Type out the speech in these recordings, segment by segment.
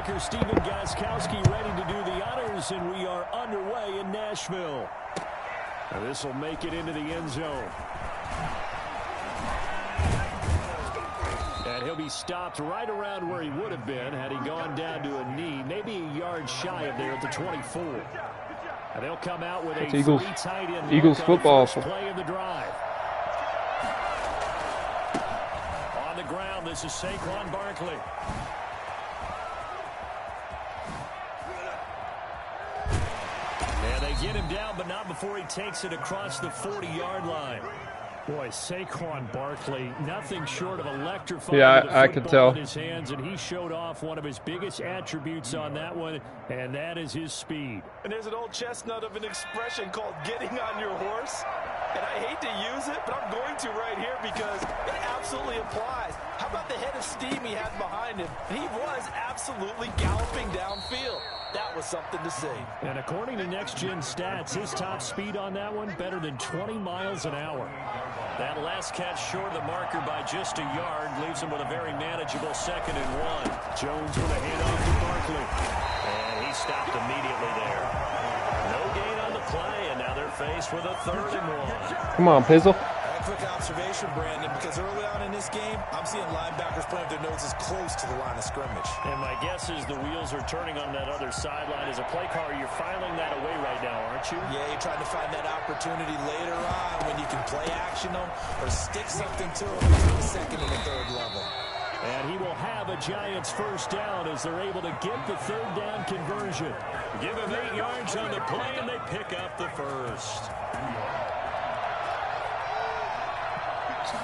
linebacker Stephen Gostkowski ready to do the honors, and we are underway in Nashville. And this will make it into the end zone. And he'll be stopped right around where he would have been had he gone down to a knee, maybe a yard shy of there at the 24. And they'll come out with a tight end Eagles football play of the drive. On the ground, this is Saquon Barkley. And they get him down, but not before he takes it across the 40-yard line. Boy, Saquon Barkley, nothing short of electrifying. Yeah, I could tell. In his hands, and he showed off one of his biggest attributes on that one, and that is his speed. And there's an old chestnut of an expression called getting on your horse. And I hate to use it, but I'm going to right here because it absolutely applies. How about the head of steam he had behind him? He was absolutely galloping downfield. That was something to see. And according to Next Gen Stats, his top speed on that one better than 20 miles an hour. That last catch short of the marker by just a yard leaves him with a very manageable 2nd and 1. Jones with a handoff to Barkley. And he stopped immediately there. No gain on the play, and now they're faced with a 3rd and 1. Come on, Pizzle. A quick observation, Brandon, because early on in this game, I'm seeing linebackers playing their noses close to the line of scrimmage. And my guess is the wheels are turning on that other sideline. As a play caller, you're filing that away right now, aren't you? Yeah, you're trying to find that opportunity later on when you can play action them or stick something to them between the 2nd and the 3rd level. And he will have a Giants 1st down as they're able to get the 3rd down conversion. Give him 8 yards on the play, and they pick up the 1st.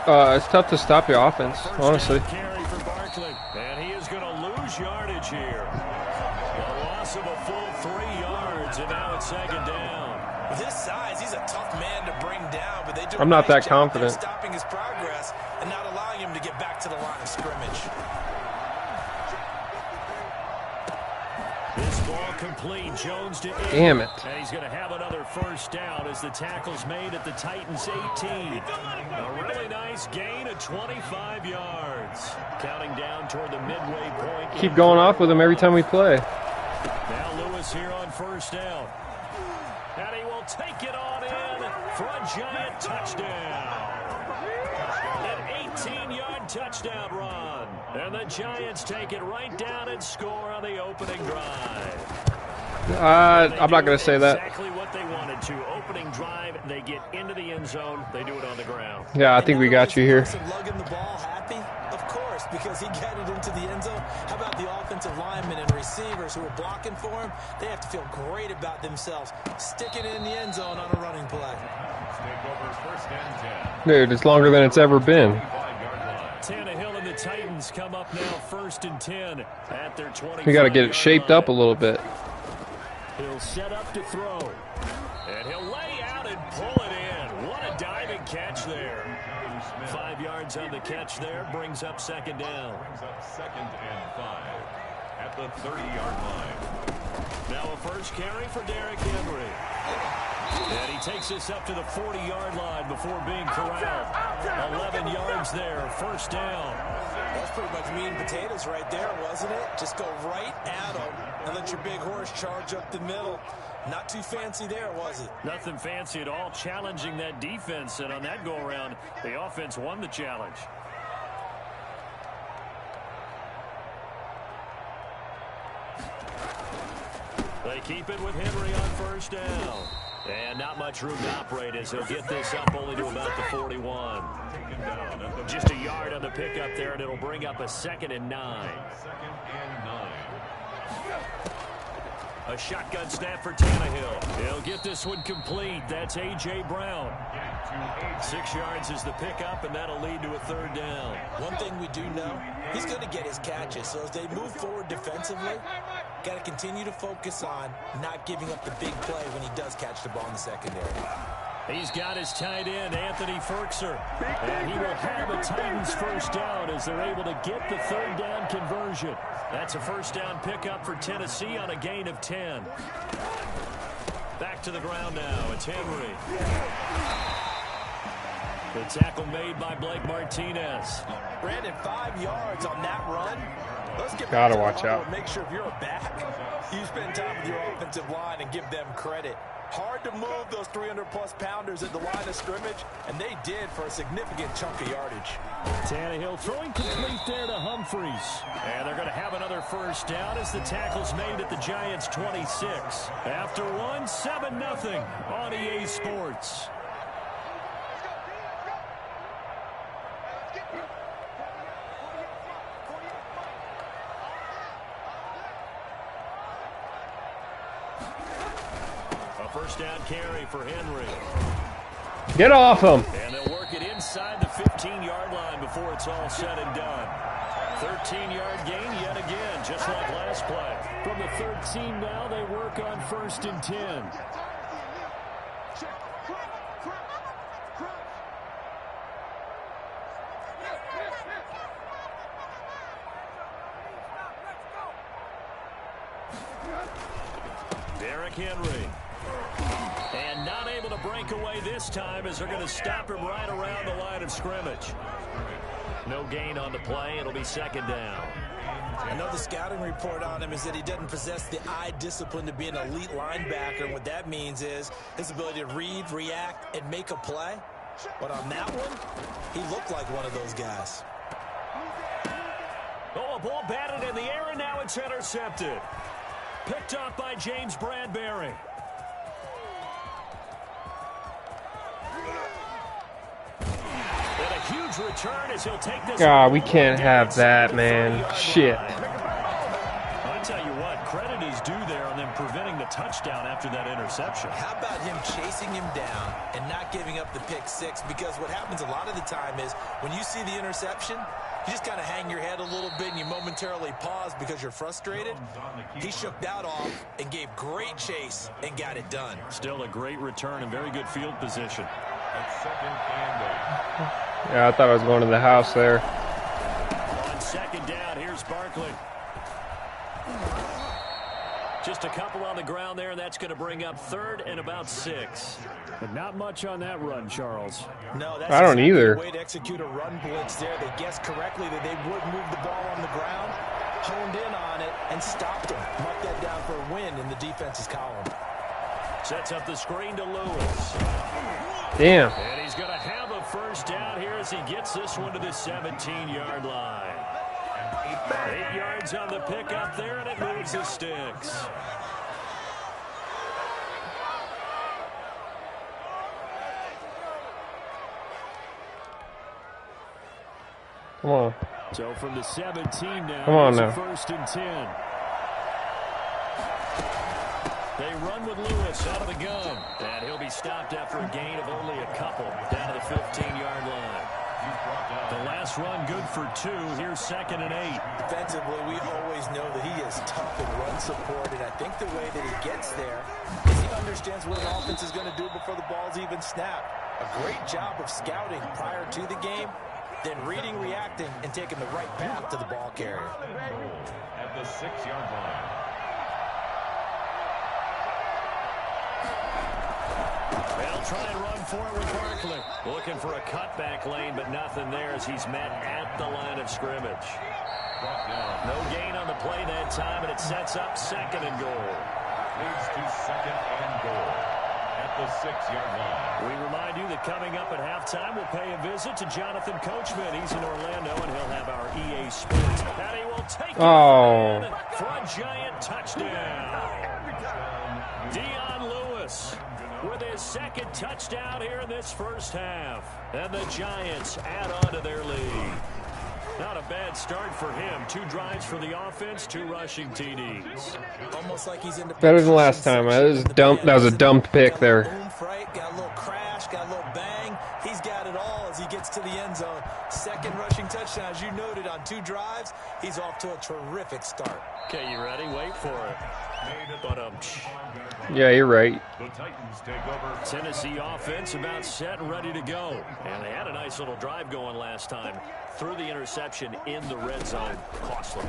It's tough to stop your offense, honestly. Carry for Barkley, and he is going to lose yardage here. A loss of a full 3 yards, and now it's 2nd down. With his size, he's a tough man to bring down, but they do I'm not that confident. Stopping his progress and not allowing him to get back to the line of scrimmage. This ball complete. Jones to 8. Damn it. And he's going to have another 1st down as the tackle's made at the Titans 18. A really nice gain of 25 yards. Counting down toward the midway point. Keep going off with him every time we play. Now Lewis here on 1st down. And he will take it on in for a Giant touchdown. An 18-yard touchdown run. And the Giants take it right down and score on the opening drive. I'm not going to say that. Exactly what they wanted to. Opening drive, they get into the end zone. They do it on the ground. Yeah, I think we got you here. Lugging the ball happy? Of course, because he got it into the end zone. How about the offensive linemen and receivers who are blocking for him? They have to feel great about themselves. Sticking it in the end zone on a running play. Dude, it's longer than it's ever been. Tannehill and the Titans come up now 1st and 10 at their 20. We got to get it shaped up a little bit. He'll set up to throw. And he'll lay out and pull it in. What a diving catch there. 5 yards on the catch there. Brings up 2nd down. Brings up 2nd and 5 at the 30-yard line. Now a 1st carry for Derrick Henry. And he takes this up to the 40-yard line before being corralled. 11 yards there, 1st down. That's pretty much meat and potatoes right there, wasn't it? Just go right at him and let your big horse charge up the middle. Not too fancy there, was it? Nothing fancy at all, challenging that defense. And on that go-around, the offense won the challenge. They keep it with Henry on 1st down. And not much room to operate as he'll get this up only to about the 41. Just a yard on the pickup there, and it'll bring up a 2nd and 9. A shotgun snap for Tannehill. He'll get this one complete. That's A.J. Brown. 6 yards is the pickup, and that'll lead to a 3rd down. One thing we do know, he's going to get his catches. So as they move forward defensively, got to continue to focus on not giving up the big play when he does catch the ball in the secondary. He's got his tight end, Anthony Ferkser. And he will have a Titans 1st down as they're able to get the 3rd down conversion. That's a 1st down pickup for Tennessee on a gain of 10. Back to the ground now. It's Henry. The tackle made by Blake Martinez. Brandon, 5 yards on that run. Let's get Gotta back to watch the huddle out. and make sure if you're a back, you spend time with your offensive line and give them credit. Hard to move those 300-plus pounders at the line of scrimmage, and they did for a significant chunk of yardage. Tannehill throwing complete there to Humphries. And they're going to have another first down as the tackle's made at the Giants' 26. After one, 7-0 on EA Sports. First down carry for Henry. Get off him. And they'll work it inside the 15-yard line before it's all said and done. 13-yard gain yet again, just like last play. From the 13 now, they work on 1st and 10. Derrick Henry. And not able to break away this time as they're going to stop him right around the line of scrimmage. No gain on the play. It'll be 2nd down. I know the scouting report on him is that he doesn't possess the eye discipline to be an elite linebacker. And what that means is his ability to read, react, and make a play. But on that one, he looked like one of those guys. Oh, a ball batted in the air, and now it's intercepted. Picked off by James Bradbury. Huge return as he'll take this. God, we can't have that, man. Shit. I tell you what, credit is due there on them preventing the touchdown after that interception. How about him chasing him down and not giving up the pick six? Because what happens a lot of the time is when you see the interception, you just kind of hang your head a little bit and you momentarily pause because you're frustrated. He shook that off and gave great chase and got it done. Still a great return and very good field position. Yeah, I thought I was going to the house there. On 2nd down, here's Barkley. Just a couple on the ground there, and that's going to bring up 3rd and about 6. But not much on that run, Charles. No, that's I don't exactly either. The way to execute a run blitz there. They guessed correctly that they would move the ball on the ground, honed in on it, and stopped him. Mark that down for a win in the defense's column. Sets up the screen to Lewis. Damn. And he's going to have a first down here as he gets this one to the 17-yard line. 8 yards on the pickup there, and it moves the sticks. Come on. So from the 17 now, Come on it's now. 1st and 10. They run with Lewis out of the gun. And he'll be stopped after a gain of only a couple down to the 15-yard line. The last run good for 2. Here's 2nd and 8. Defensively, we always know that he is tough in run support, and I think the way that he gets there is he understands what an offense is going to do before the ball's even snapped. A great job of scouting prior to the game, then reading, reacting, and taking the right path to the ball carrier. At the 6-yard line. They'll try and run for it with Barkley. Looking for a cutback lane, but nothing there as he's met at the line of scrimmage. No gain on the play that time, and it sets up 2nd and goal. Leads to 2nd and goal at the 6-yard line. We remind you that coming up at halftime, we'll pay a visit to Jonathan Coachman. He's in Orlando, and he'll have our EA Sports. And he will take it for a Giant touchdown. Dion Lewis with his 2nd touchdown here in this first half. And the Giants add on to their lead. Not a bad start for him. 2 drives for the offense, 2 rushing TDs. Almost like he's in the Better than last time. That was a dumb pick there. Got a little crash, got a little bang. He's got it all as he gets to the end zone. 2nd rushing touchdown, as you noted, on 2 drives. He's off to a terrific start. Okay, you ready? Wait for it. But Yeah, you're right. The Titans take over. Tennessee offense about set and ready to go. And they had a nice little drive going last time. Threw the interception in the red zone. Costly.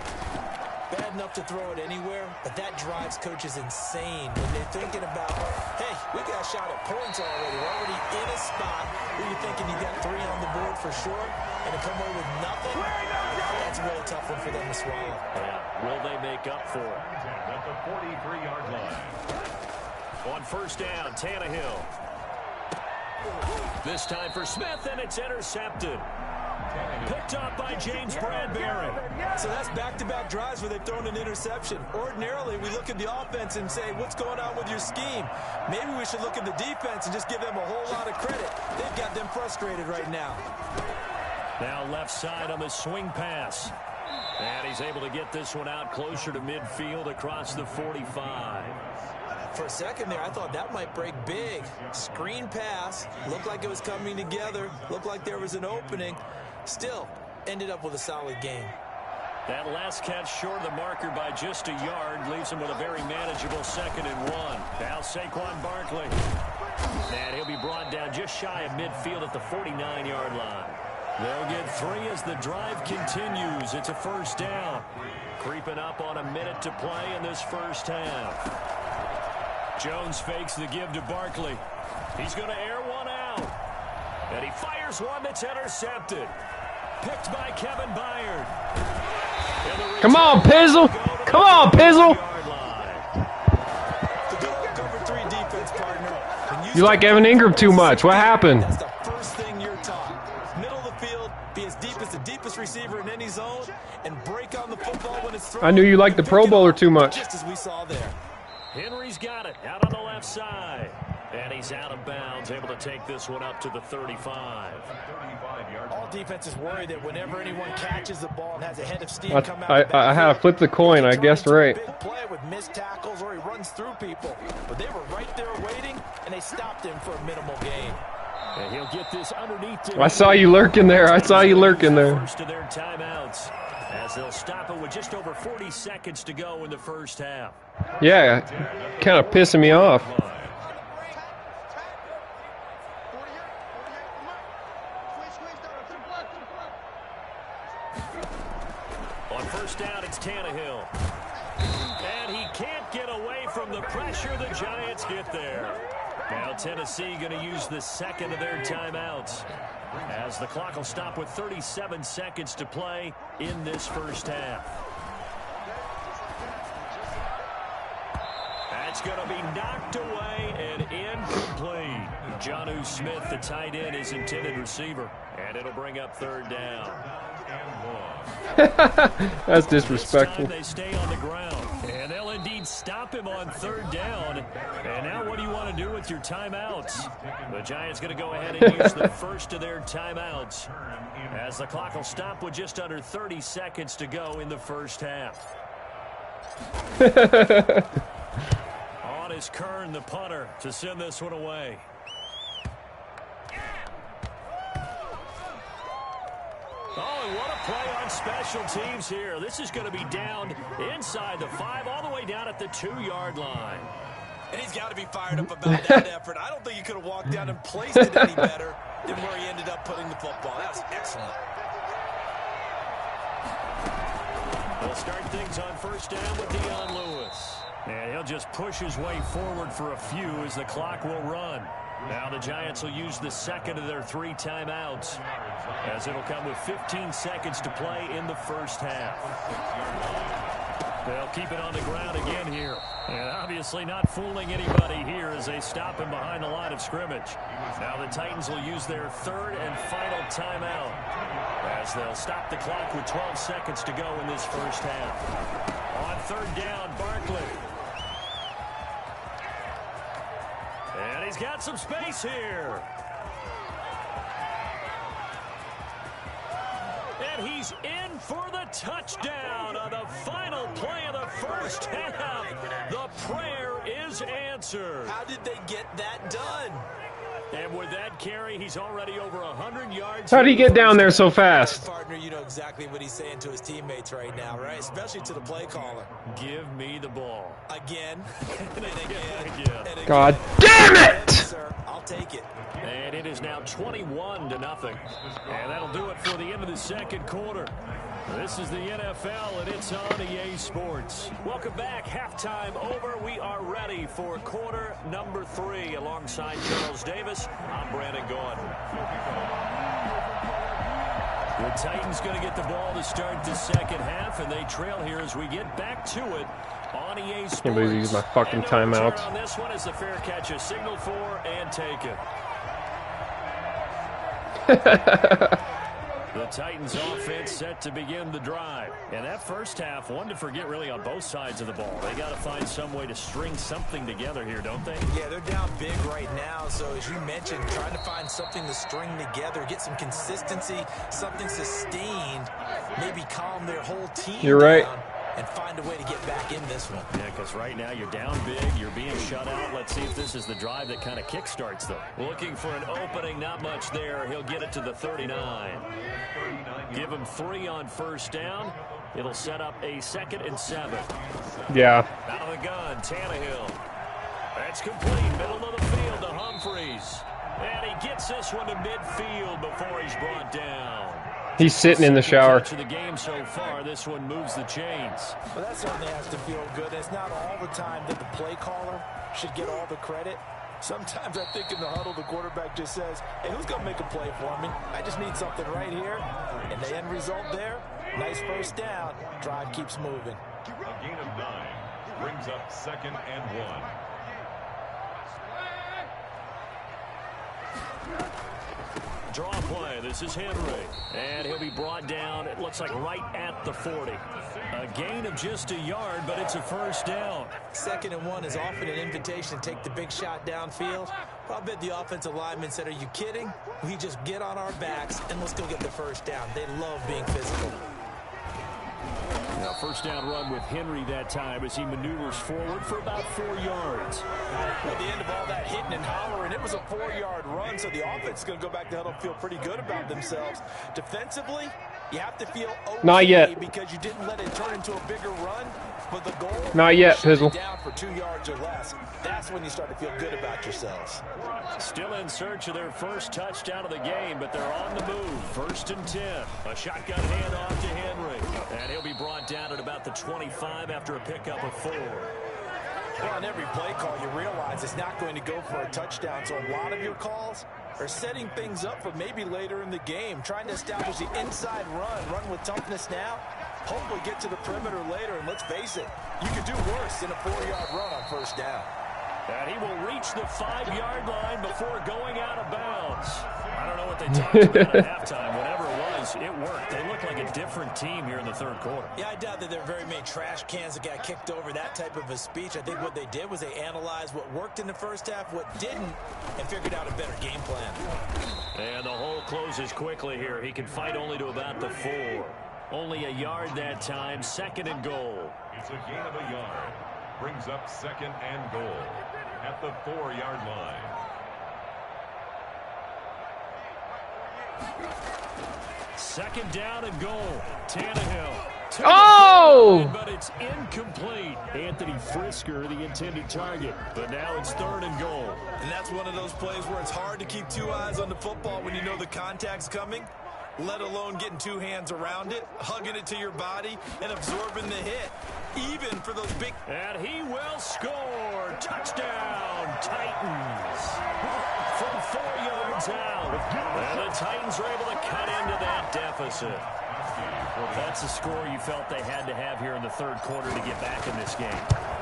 Bad enough to throw it anywhere, but that drives coaches insane when they're thinking about, hey, we got a shot at points already. We're already in a spot where you're thinking you got 3 on the board for sure, and to come away with nothing, and That's a really tough one for them to swallow. Yeah. Will they make up for it? At the 43-yard line. On first down, Tannehill. This time for Smith, and it's intercepted. Picked up by James Bradbury. So that's back-to-back drives where they've thrown an interception. Ordinarily, we look at the offense and say, what's going on with your scheme? Maybe we should look at the defense and just give them a whole lot of credit. They've got them frustrated right now. Now left side on the swing pass. And he's able to get this one out closer to midfield across the 45. For a second there, I thought that might break big. Screen pass. Looked like it was coming together. Looked like there was an opening. Still, ended up with a solid game. That last catch short of the marker by just a yard leaves him with a very manageable 2nd and 1. Now Saquon Barkley. And he'll be brought down just shy of midfield at the 49-yard line. They'll get 3 as the drive continues. It's a first down. Creeping up on a minute to play in this first half. Jones fakes the give to Barkley. He's going to air one out. And he fires one that's intercepted. Picked by Kevin Byard. Come on, Pizzle! Come on, Pizzle! The good old cover 3 defense, partner. You like Evan Ingram too much. What happened? That's the first thing you're taught. Middle of the field, be as deep as the deepest receiver in any zone, and break on the football when it's thrown. I knew you liked the Pro Bowler too much. Just as we saw there. Henry's got it out on the left side. And he's out of bounds, able to take this one up to the 35. All defenses worry that whenever anyone catches the ball and has a head of steam come out I had to flip the coin. I guessed right. Big play with missed tackles or he runs through people. But they were right there waiting, and they stopped him for a minimal gain. And he'll get this underneath. I saw you lurking there. I saw you lurking there. First of their timeouts, as they'll stop it with just over 40 seconds to go in the first half. Yeah, kind of pissing me off. On first down, it's Tannehill. And he can't get away from the pressure. The Giants get there. Now Tennessee going to use the 2nd of their timeouts, as the clock will stop with 37 seconds to play in this first half. That's going to be knocked away and incomplete. Jonnu Smith, the tight end, is intended receiver. And it'll bring up 3rd down. That's disrespectful. They stay on the ground, and they'll indeed stop him on 3rd down. And now what do you want to do with your timeouts? The Giants going to go ahead and use the first of their timeouts, as the clock will stop with just under 30 seconds to go in the first half. On is Kern, the punter, to send this one away. Oh, and what a play on special teams here. This is going to be down inside the 5, all the way down at the 2-yard line. And he's got to be fired up about that effort. I don't think he could have walked down and placed it any better than where he ended up putting the football. That was excellent. They'll start things on first down with Dion Lewis. And he'll just push his way forward for a few as the clock will run. Now the Giants will use the 2nd of their 3 timeouts, as it'll come with 15 seconds to play in the first half. They'll keep it on the ground again here. And obviously not fooling anybody here as they stop him behind the line of scrimmage. Now the Titans will use their 3rd and final timeout, as they'll stop the clock with 12 seconds to go in this first half. On 3rd down, Barkley. And he's got some space here. And he's in for the touchdown on the final play of the first half. The prayer is answered. How did they get that done? And with that carry, he's already over 100 yards. How did he get down there so fast? Partner, you know exactly what he's saying to his teammates right now, right? Especially to the play caller. Give me the ball. Again, and again, and again. God damn it! Yes, sir. I'll take it. And it is now 21-0. And that'll do it for the end of the second quarter. This is the NFL, and it's on EA Sports. Welcome back. Halftime over. We are ready for quarter number 3. Alongside Charles Davis, I'm Brandon Gordon. The Titans going to get the ball to start the second half, and they trail here as we get back to it on EA Sports. Can't believe they used my fucking timeout. On this one is the fair catch is signaled for and taken. The Titans offense set to begin the drive. And that first half, one to forget really on both sides of the ball. They got to find some way to string something together here, don't they? Yeah, they're down big right now. So as you mentioned, trying to find something to string together, get some consistency, something sustained, maybe calm their whole team You're right. down and find a way to get back in this one. Yeah, because right now you're down big, you're being shut out. Let's see if this is the drive that kind of kickstarts them. Looking for an opening, not much there. He'll get it to the 39. Give him 3 on first down. It'll set up a 2nd and 7. Yeah. Out of the gun, Tannehill. That's complete, middle of the field to Humphreys. And he gets this one to midfield before he's brought down. He's sitting in the shower. To the game so far, this one moves the chains. Well, that certainly has to feel good. It's not all the time that the play caller should get all the credit. Sometimes I think in the huddle, the quarterback just says, hey, who's going to make a play for me? I just need something right here. And the end result there, nice first down. Drive keeps moving. A gain of 9 brings up 2nd and 1. Draw play. This is Henry. And he'll be brought down, it looks like right at the 40. A gain of just a yard, but it's a first down. 2nd and 1 is often an invitation to take the big shot downfield. But I bet the offensive lineman said, are you kidding? We just get on our backs and let's go get the first down. They love being physical. Now, first down run with Henry that time as he maneuvers forward for about 4 yards. At the end of all that hitting and hollering, it was a 4-yard run, so the offense is going to go back to huddle and feel pretty good about themselves. Defensively, you have to feel okay. Not yet. Because you didn't let it turn into a bigger run, but the goal. Not yet, shut it Pizzle. down for 2 yards or less. That's when you start to feel good about yourselves. Still in search of their first touchdown of the game, but they're on the move. 1st and 10. A shotgun handoff to Henry. And he'll be brought down at about the 25 after a pickup of 4. Well, on every play call, you realize it's not going to go for a touchdown. So a lot of your calls are setting things up for maybe later in the game, trying to establish the inside run with toughness now. Hopefully get to the perimeter later, and let's face it, you could do worse than a 4-yard run on first down. And he will reach the 5-yard line before going out of bounds. I don't know what they talked about at halftime. Whatever it was, it worked. They look like a different team here in the 3rd quarter. Yeah, I doubt that there are very many trash cans that got kicked over, that type of a speech. I think what they did was they analyzed what worked in the first half, what didn't, and figured out a better game plan. And the hole closes quickly here. He can fight only to about the 4. Only a yard that time, 2nd and goal. It's a gain of a yard. Brings up 2nd and goal at the 4-yard line. Second down and goal. Tannehill. Oh! But it's incomplete. Anthony Frisker, the intended target. But now it's 3rd and goal. And that's one of those plays where it's hard to keep 2 eyes on the football when you know the contact's coming, let alone getting 2 hands around it, hugging it to your body, and absorbing the hit. Even for those big... And he will score. Touchdown, Titans. From 4 yards out. And the Titans are able to cut into that deficit. That's a score you felt they had to have here in the 3rd quarter to get back in this game.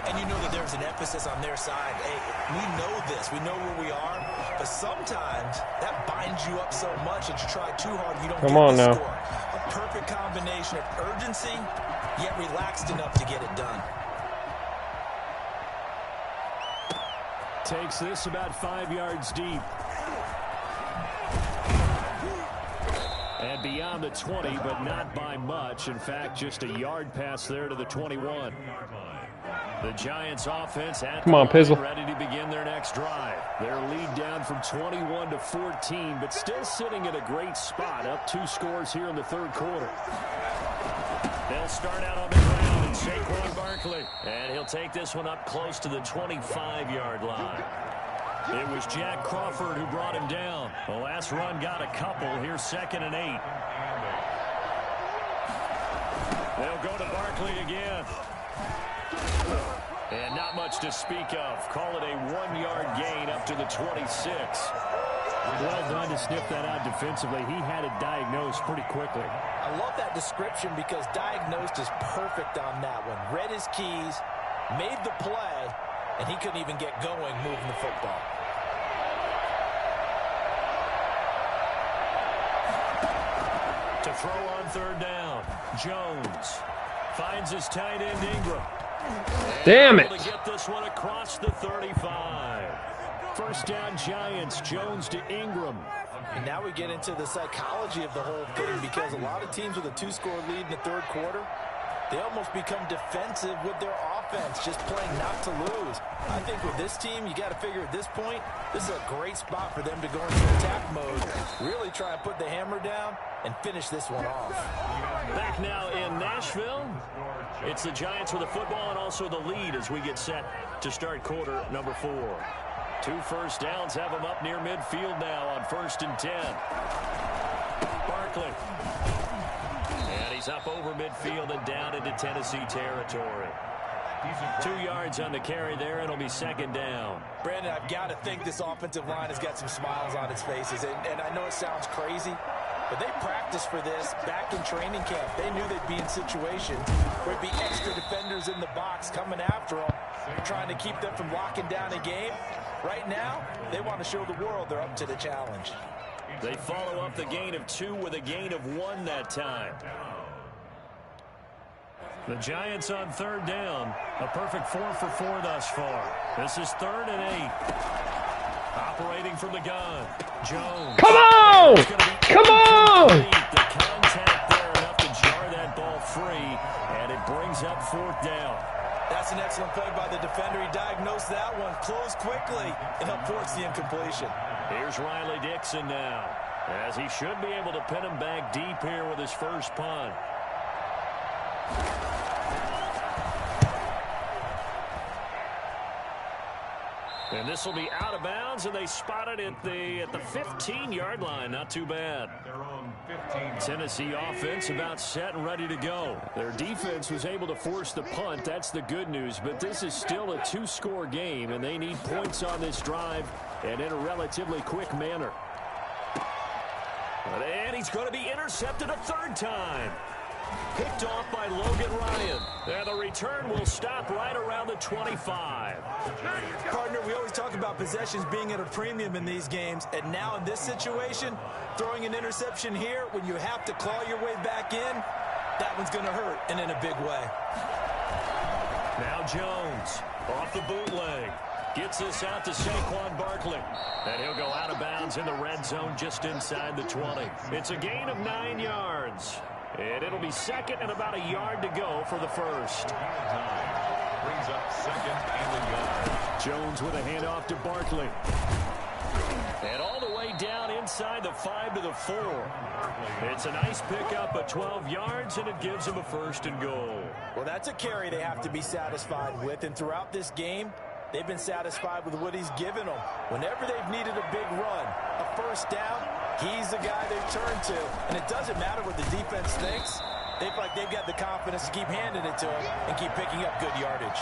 And you know that there's an emphasis on their side. Hey, we know this. We know where we are. But sometimes that binds you up so much that you try too hard, you don't Come get on the now. score. A perfect combination of urgency, yet relaxed enough to get it done. Takes this about 5 yards deep. And beyond the 20, but not by much. In fact, just a yard pass there to the 21. The Giants offense at Come on, Pizzle. ready to begin their next drive. Their lead down from 21 to 14, but still sitting at a great spot, up 2 scores here in the 3rd quarter. They'll start out on the ground, and Saquon Barkley. And he'll take this one up close to the 25-yard line. It was Jack Crawford who brought him down. The last run got a couple. Here's 2nd and 8. They'll go to Barkley again. And not much to speak of. Call it a 1-yard gain up to the 26. Well done to sniff that out defensively. He had it diagnosed pretty quickly. I love that description because diagnosed is perfect on that one. Read his keys, made the play, and he couldn't even get going moving the football. To throw on third down, Jones finds his tight end Ingram. Damn it. Able to get this one across the 35. First down Giants, Jones to Ingram. And now we get into the psychology of the whole thing because a lot of teams with a 2-score lead in the third quarter, they almost become defensive with their offense, just playing not to lose. I think with this team, you got to figure at this point, this is a great spot for them to go into attack mode, really try and put the hammer down and finish this one off. Back now in Nashville, it's the Giants with the football and also the lead as we get set to start quarter number 4. 2 first downs have them up near midfield now on 1st and 10. Barkley. And he's up over midfield and down into Tennessee territory. 2 yards on the carry there. It'll be 2nd down. Brandon, I've got to think this offensive line has got some smiles on its faces. And I know it sounds crazy, but they practiced for this back in training camp. They knew they'd be in situations where there'd be extra defenders in the box coming after them, trying to keep them from locking down a game. Right now, they want to show the world they're up to the challenge. They follow up the gain of 2 with a gain of 1 that time. The Giants on 3rd down. A perfect 4 for 4 thus far. This is 3rd and 8. Operating from the gun. Jones. Come on! Come on! The contact there enough to jar that ball free, and it brings up 4th down. That's an excellent play by the defender. He diagnosed that one, closed quickly, and helped force the incompletion. Here's Riley Dixon now, as he should be able to pin him back deep here with his first punt. And this will be out of bounds, and they spot it at the 15-yard line. Not too bad. Tennessee offense about set and ready to go. Their defense was able to force the punt. That's the good news. But this is still a 2-score game, and they need points on this drive and in a relatively quick manner. And he's going to be intercepted a 3rd time. Picked off by Logan Ryan. And the return will stop right around the 25. Partner, we always talk about possessions being at a premium in these games. And now in this situation, throwing an interception here when you have to claw your way back in, that one's going to hurt, and in a big way. Now Jones off the bootleg. Gets this out to Saquon Barkley. And he'll go out of bounds in the red zone just inside the 20. It's a gain of 9 yards. And it'll be 2nd and about a yard to go for the first. Brings up 2nd and a yard. Jones with a handoff to Barkley. And all the way down inside the 5 to the 4. It's a nice pickup of 12 yards, and it gives him a 1st and goal. Well, that's a carry they have to be satisfied with. And throughout this game, they've been satisfied with what he's given them. Whenever they've needed a big run, a 1st down, he's the guy they turn to. And it doesn't matter what the defense thinks. They feel like they've got the confidence to keep handing it to him and keep picking up good yardage.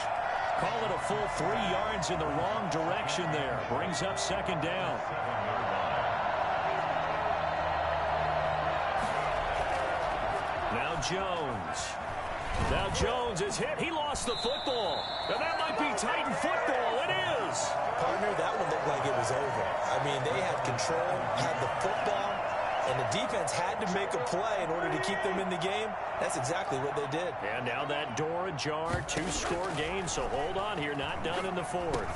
Call it a full 3 yards in the wrong direction there. Brings up 2nd down. Now Jones. Now Jones is hit. He lost the football. And that might be Titan football. It is. Partner, that one looked like it was over. I mean, they had control, had the football, and the defense had to make a play in order to keep them in the game. That's exactly what they did. And now that door ajar, 2-score game, so hold on here, not done in the 4th.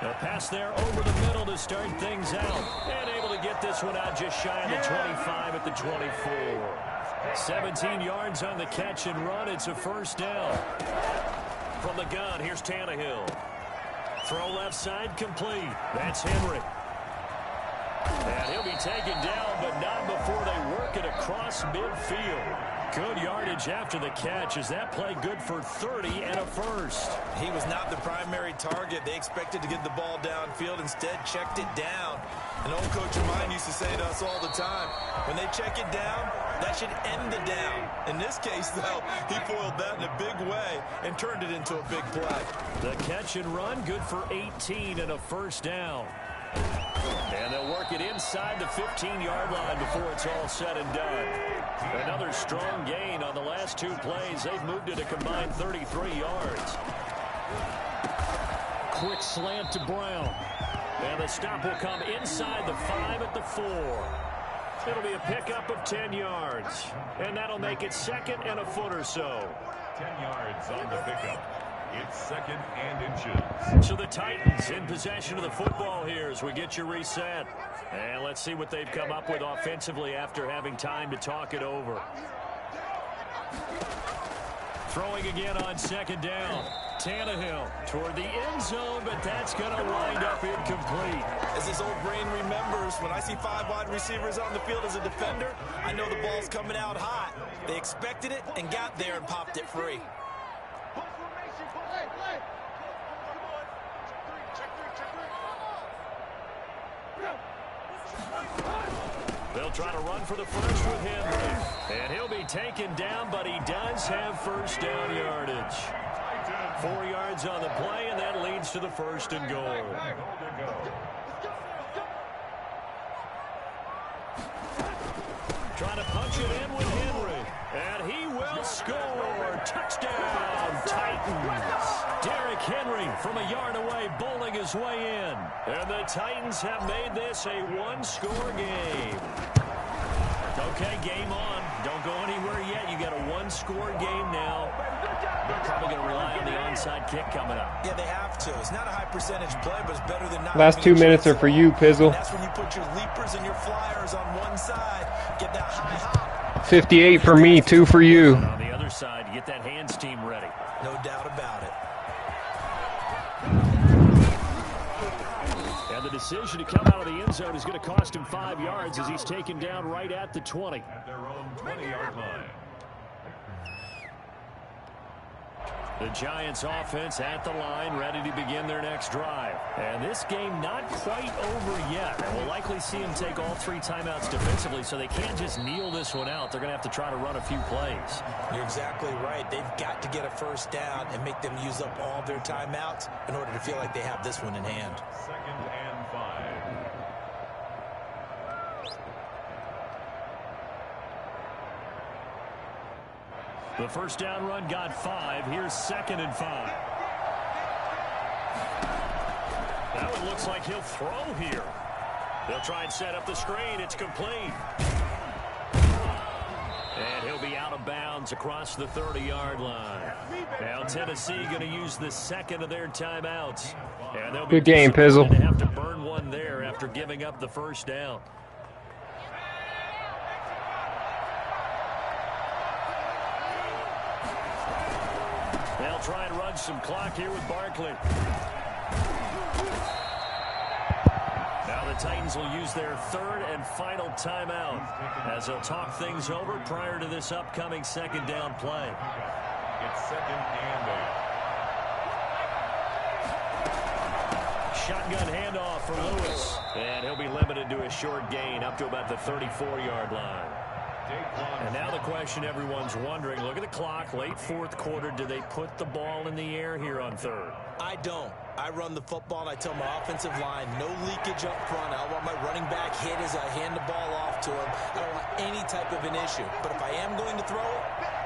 A pass there over the middle to start things out. And able to get this one out just shy of the 25 at the 24. 17 yards on the catch and run. It's a 1st down. From the gun, here's Tannehill. Throw left side complete. That's Henry. And he'll be taken down, but not before they work it across midfield. Good yardage after the catch. Is that play good for 30 and a 1st? He was not the primary target. They expected to get the ball downfield. Instead, checked it down. An old coach of mine used to say to us all the time, when they check it down, that should end the down. In this case, though, he foiled that in a big way and turned it into a big play. The catch and run, good for 18 and a 1st down. And they'll work it inside the 15-yard line before it's all said and done. Another strong gain on the last 2 plays. They've moved it a combined 33 yards. Quick slant to Brown. And the stop will come inside the 5 at the 4. It'll be a pickup of 10 yards. And that'll make it 2nd and a foot or so. 10 yards on the pickup. It's 2nd and inches. So the Titans in possession of the football here as we get you reset. And let's see what they've come up with offensively after having time to talk it over. Throwing again on 2nd down. Tannehill toward the end zone, but that's going to wind up incomplete. As his old brain remembers, when I see 5 wide receivers on the field as a defender, I know the ball's coming out hot. They expected it and got there and popped it free. They'll try to run for the first with Henry. And he'll be taken down, but he does have first down yardage. 4 yards on the play, and that leads to the 1st and goal. Trying to punch it in with Henry. And he will score. Touchdown, Titans. Derrick Henry from a yard away, bowling his way in. And the Titans have made this a 1-score game. Okay, game on. Don't go anywhere yet. You got a 1-score game now. They're probably going to rely on the onside kick coming up. Yeah, they have to. It's not a high percentage play, but it's better than not. Last 2 minutes are for you, Pizzle. That's when you put your leapers and your flyers on one side. Get that high hop. 58 for me, 2 for you. And on the other side, get that hands team ready. No doubt about it. And the decision to come out of the end zone is going to cost him 5 yards as he's taken down right at the 20. At their own 20-yard line. The Giants offense at the line, ready to begin their next drive. And this game not quite over yet. And we'll likely see them take all 3 timeouts defensively, so they can't just kneel this one out. They're going to have to try to run a few plays. You're exactly right. They've got to get a first down and make them use up all their timeouts in order to feel like they have this one in hand. 2nd and 5. The first down run got 5. Here's 2nd and 5. That one looks like he'll throw here. They'll try and set up the screen. It's complete. And he'll be out of bounds across the 30-yard line. Now Tennessee going to use the 2nd of their timeouts. And they'll be good game, Pizzle. They have to burn one there after giving up the first down. They'll try and run some clock here with Barkley. Now the Titans will use their 3rd and final timeout as they'll talk things over prior to this upcoming 2nd down play. It's 2nd and 8. Shotgun handoff for Lewis. And he'll be limited to a short gain up to about the 34-yard line. And now the question everyone's wondering, look at the clock, late 4th quarter, do they put the ball in the air here on 3rd? I don't. I run the football and I tell my offensive line, no leakage up front. I don't want my running back hit as I hand the ball off to him. I don't want any type of an issue. But if I am going to throw it,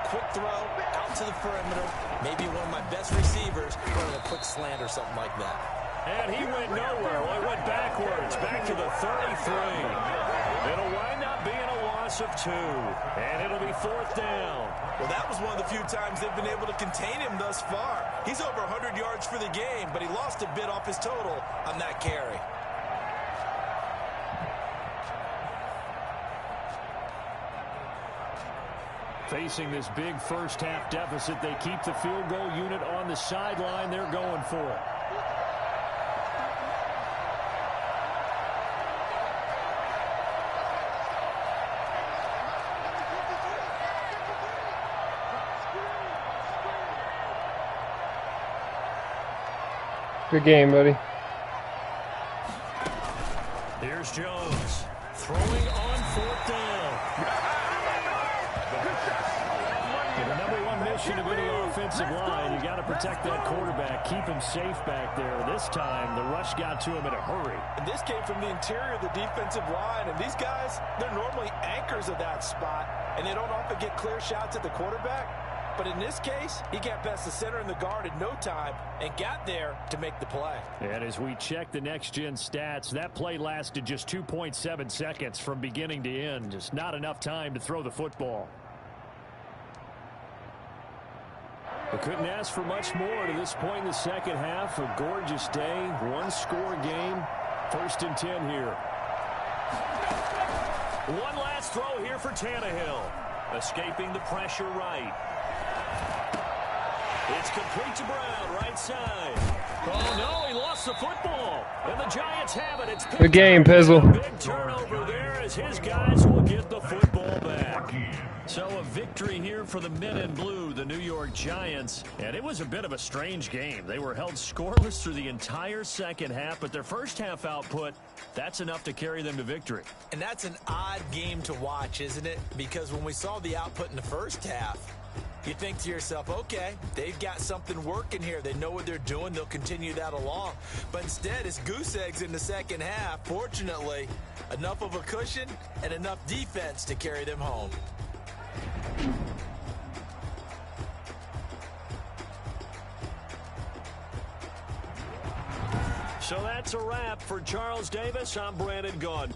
quick throw, out to the perimeter, maybe one of my best receivers running a quick slant or something like that. And he went nowhere. Well, he went backwards, back to the 33. It'll wind up being a loss of 2. And it'll be 4th down. Well, that was one of the few times they've been able to contain him thus far. He's over 100 yards for the game, but he lost a bit off his total on that carry. Facing this big first-half deficit, they keep the field goal unit on the sideline. They're going for it. Good game, buddy. Here's Jones throwing on 4th down. The number 1 caution of any offensive line. You got to protect that quarterback, keep him safe back there. This time, the rush got to him in a hurry. And this came from the interior of the defensive line. And these guys, they're normally anchors of that spot, and they don't often get clear shots at the quarterback. But in this case, he got past the center and the guard in no time and got there to make the play. And as we check the next-gen stats, that play lasted just 2.7 seconds from beginning to end. Just not enough time to throw the football. We couldn't ask for much more to this point in the second half. A gorgeous day, one-score game. 1st and 10 here. One last throw here for Tannehill. Escaping the pressure right. It's complete to Brown, right side. Oh, no, he lost the football. And the Giants have it. It's Good game, Pizzle. Big turnover there as his guys will get the football back. So a victory here for the men in blue, the New York Giants. And it was a bit of a strange game. They were held scoreless through the entire second half, but their first half output, that's enough to carry them to victory. And that's an odd game to watch, isn't it? Because when we saw the output in the first half, you think to yourself, okay, they've got something working here. They know what they're doing. They'll continue that along. But instead, it's goose eggs in the second half. Fortunately, enough of a cushion and enough defense to carry them home. So that's a wrap for Charles Davis. I'm Brandon Gaudin.